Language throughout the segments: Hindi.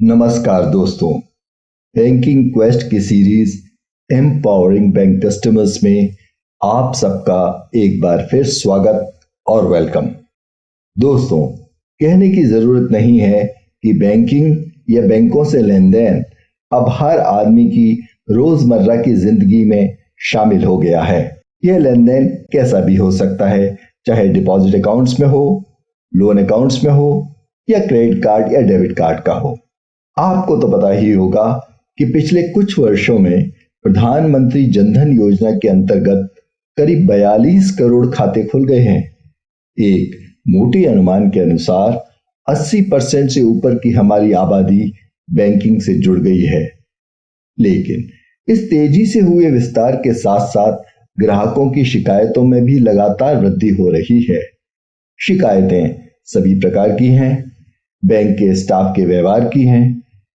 नमस्कार दोस्तों, बैंकिंग क्वेस्ट की सीरीज एम्पावरिंग बैंक कस्टमर्स में आप सबका एक बार फिर स्वागत और वेलकम। दोस्तों, कहने की जरूरत नहीं है कि बैंकिंग या बैंकों से लेन देन अब हर आदमी की रोजमर्रा की जिंदगी में शामिल हो गया है। यह लेन देन कैसा भी हो सकता है, चाहे डिपॉजिट अकाउंट्स में हो, लोन अकाउंट्स में हो या क्रेडिट कार्ड या डेबिट कार्ड का हो। आपको तो पता ही होगा कि पिछले कुछ वर्षों में प्रधानमंत्री जनधन योजना के अंतर्गत करीब 42 करोड़ खाते खुल गए हैं। एक मोटे अनुमान के अनुसार 80% से ऊपर की हमारी आबादी बैंकिंग से जुड़ गई है। लेकिन इस तेजी से हुए विस्तार के साथ साथ ग्राहकों की शिकायतों में भी लगातार वृद्धि हो रही है। शिकायतें सभी प्रकार की हैं, बैंक के स्टाफ के व्यवहार की हैं,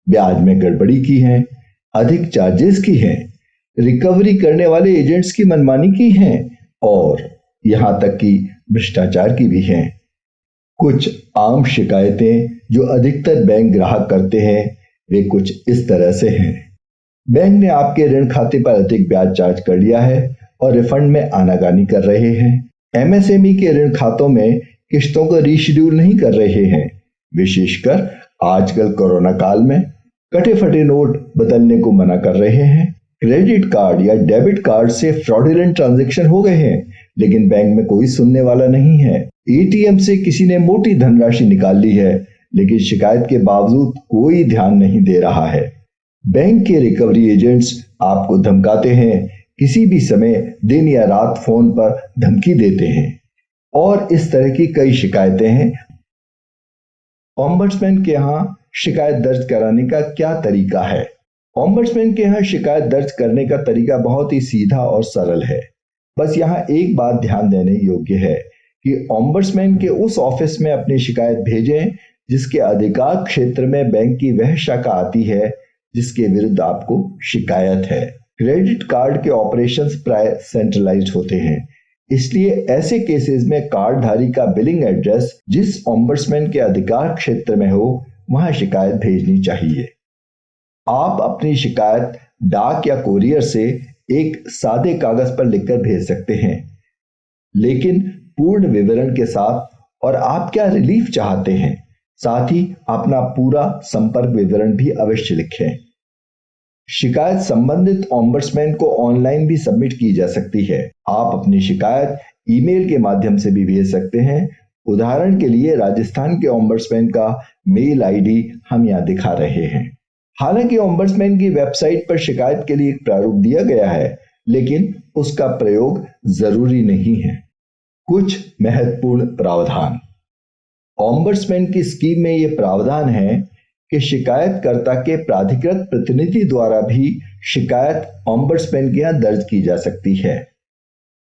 ब्याज में गड़बड़ी की है, अधिक चार्जेस की है, रिकवरी करने वाले एजेंट्स की मनमानी की है और यहां तक कि भ्रष्टाचार की भी है। कुछ आम शिकायतें जो अधिकतर बैंक ग्राहक करते हैं वे कुछ इस तरह से हैं। बैंक ने आपके ऋण खाते पर अधिक ब्याज चार्ज कर लिया है और रिफंड में आनाकानी कर रहे हैं। एमएसएमई के ऋण खातों में किस्तों को रीशेड्यूल नहीं कर रहे हैं। विशेषकर आजकल कोरोना काल में कटे फटे नोट बदलने को मना कर रहे हैं। क्रेडिट कार्ड या डेबिट कार्ड से फ्रॉडुलेंट ट्रांजैक्शन हो गए हैं, लेकिन बैंक में कोई सुनने वाला नहीं है। एटीएम से किसी ने मोटी धनराशि निकाल ली है, लेकिन शिकायत के बावजूद कोई ध्यान नहीं दे रहा है। बैंक के रिकवरी एजेंट्स आपको धमकाते हैं, किसी भी समय दिन या रात फोन पर धमकी देते हैं और इस तरह की कई शिकायतें हैं। ओम्बड्समैन के यहाँ शिकायत दर्ज कराने का क्या तरीका है? ओम्बड्समैन के यहाँ शिकायत दर्ज करने का तरीका बहुत ही सीधा और सरल है। बस यहाँ एक बात ध्यान देने योग्य है कि ओम्बड्समैन के उस ऑफिस में अपनी शिकायत भेजें जिसके अधिकार क्षेत्र में बैंक की वह शाखा आती है जिसके विरुद्ध आपको शिकायत है। क्रेडिट कार्ड के ऑपरेशंस प्राय सेंट्रलाइज्ड होते हैं, इसलिए ऐसे केसेस में कार्डधारी का बिलिंग एड्रेस जिस ओम्बड्समैन के अधिकार क्षेत्र में हो वहां शिकायत भेजनी चाहिए। आप अपनी शिकायत डाक या कोरियर से एक सादे कागज पर लिखकर भेज सकते हैं, लेकिन पूर्ण विवरण के साथ और आप क्या रिलीफ चाहते हैं, साथ ही अपना पूरा संपर्क विवरण भी अवश्य लिखें। शिकायत संबंधित ओम्बड्समैन को ऑनलाइन भी सबमिट की जा सकती है। आप अपनी शिकायत ईमेल के माध्यम से भी भेज सकते हैं। उदाहरण के लिए राजस्थान के ओम्बड्समैन का मेल आईडी हम यहाँ दिखा रहे हैं। हालांकि ओम्बड्समैन की वेबसाइट पर शिकायत के लिए एक प्रारूप दिया गया है, लेकिन उसका प्रयोग जरूरी नहीं है। कुछ महत्वपूर्ण प्रावधान। ओम्बड्समैन की स्कीम में यह प्रावधान है कि शिकायतकर्ता के प्राधिकृत प्रतिनिधि द्वारा भी शिकायत ओम्बड्समैन के यहाँ दर्ज की जा सकती है।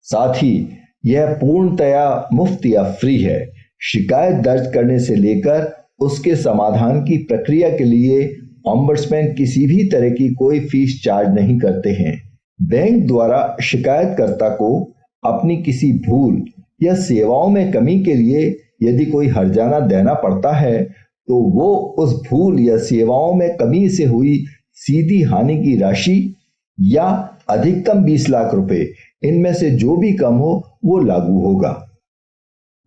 साथ ही यह पूर्णतया मुफ्त या फ्री है। शिकायत दर्ज करने से लेकर उसके समाधान की प्रक्रिया के लिए ओम्बड्समैन किसी भी तरह की कोई फीस चार्ज नहीं करते हैं। बैंक द्वारा शिकायतकर्ता को अपनी किसी भूल या सेवाओं में कमी के लिए यदि कोई हर्जाना देना पड़ता है तो वो उस भूल या सेवाओं में कमी से हुई सीधी हानि की राशि या अधिकतम 20 लाख रुपए, इनमें से जो भी कम हो वो लागू होगा।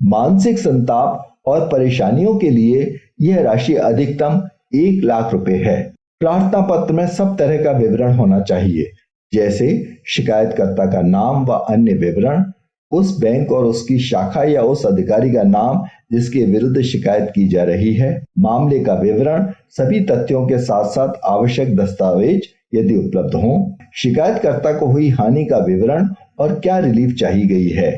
मानसिक संताप और परेशानियों के लिए यह राशि अधिकतम 1 लाख रुपए है। प्रार्थना पत्र में सब तरह का विवरण होना चाहिए, जैसे शिकायतकर्ता का नाम व अन्य विवरण, उस बैंक और उसकी शाखा या उस अधिकारी का नाम जिसके विरुद्ध शिकायत की जा रही है, मामले का विवरण, सभी तथ्यों के साथ साथ आवश्यक दस्तावेज यदि उपलब्ध हों, शिकायतकर्ता को हुई हानि का विवरण और क्या रिलीफ चाहिए गई है।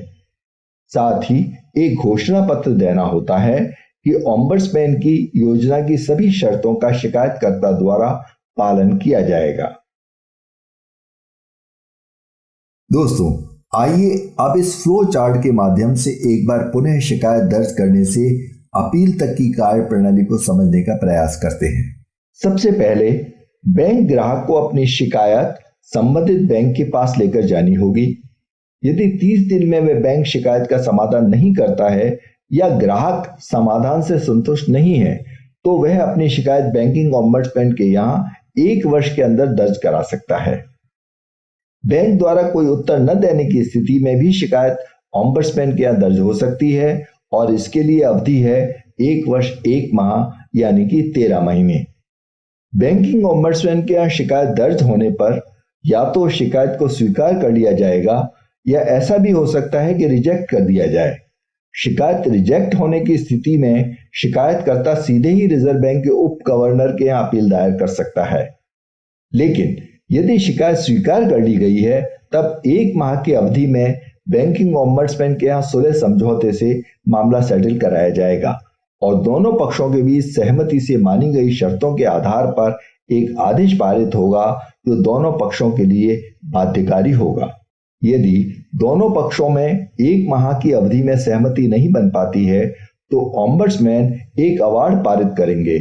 साथ ही एक घोषणा पत्र देना होता है कि ओम्बड्समैन की योजना की सभी शर्तों का शिकायतकर्ता द्वारा पालन किया जाएगा। दोस्तों, आइए अब इस फ्लो चार्ट के माध्यम से एक बार पुनः शिकायत दर्ज करने से अपील तक की कार्य प्रणाली को समझने का प्रयास करते हैं। सबसे पहले बैंक ग्राहक को अपनी शिकायत संबंधित बैंक के पास लेकर जानी होगी। यदि 30 दिन में वह बैंक शिकायत का समाधान नहीं करता है या ग्राहक समाधान से संतुष्ट नहीं है तो वह अपनी शिकायत बैंकिंग ओम्बड्समैन के यहाँ 1 वर्ष के अंदर दर्ज करा सकता है। बैंक द्वारा कोई उत्तर न देने की स्थिति में भी शिकायत ओम्बड्समैन के यहाँ दर्ज हो सकती है और इसके लिए अवधि है 1 वर्ष 1 माह यानी कि 13 महीने। बैंकिंग ओम्बड्समैन के यहाँ शिकायत दर्ज होने पर या तो शिकायत को स्वीकार कर लिया जाएगा या ऐसा भी हो सकता है कि रिजेक्ट कर दिया जाए। शिकायत रिजेक्ट होने की स्थिति में शिकायतकर्ता सीधे ही रिजर्व बैंक के उप गवर्नर के यहाँ अपील दायर कर सकता है। लेकिन यदि शिकायत स्वीकार कर ली गई है तब 1 माह की अवधि में बैंकिंग ओम्बड्समैन के यहाँ सुलह समझौते से मामला सेटल कराया जाएगा और दोनों पक्षों के बीच सहमति से मानी गई शर्तों के आधार पर एक आदेश पारित होगा जो दोनों पक्षों के लिए बाध्यकारी होगा। यदि दोनों पक्षों में 1 माह की अवधि में सहमति नहीं बन पाती है तो ओम्बड्समैन एक अवार्ड पारित करेंगे।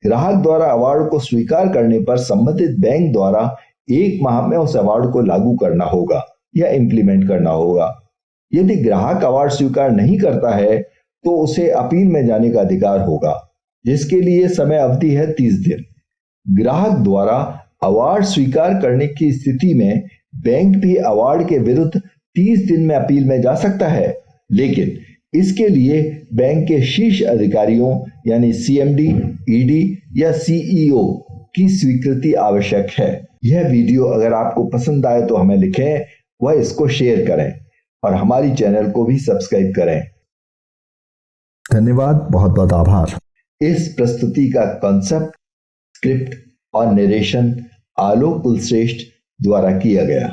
ग्राहक द्वारा अवार्ड को स्वीकार करने पर संबंधित बैंक द्वारा 1 माह में उस अवार्ड को लागू करना होगा या इंप्लीमेंट करना होगा। यदि ग्राहक अवार्ड स्वीकार नहीं करता है तो उसे अपील में जाने का अधिकार होगा, जिसके लिए समय अवधि है 30 दिन। ग्राहक द्वारा अवार्ड स्वीकार करने की स्थिति में बैंक भी अवार्ड के विरुद्ध 30 दिन में अपील में जा सकता है, लेकिन इसके लिए बैंक के शीर्ष अधिकारियों यानी सीएमडी, ईडी या सीईओ की स्वीकृति आवश्यक है। यह वीडियो अगर आपको पसंद आए तो हमें लिखें, वह इसको शेयर करें और हमारी चैनल को भी सब्सक्राइब करें। धन्यवाद, बहुत बहुत आभार। इस प्रस्तुति का कॉन्सेप्ट, स्क्रिप्ट और नरेशन आलोक कुलश्रेष्ठ द्वारा किया गया।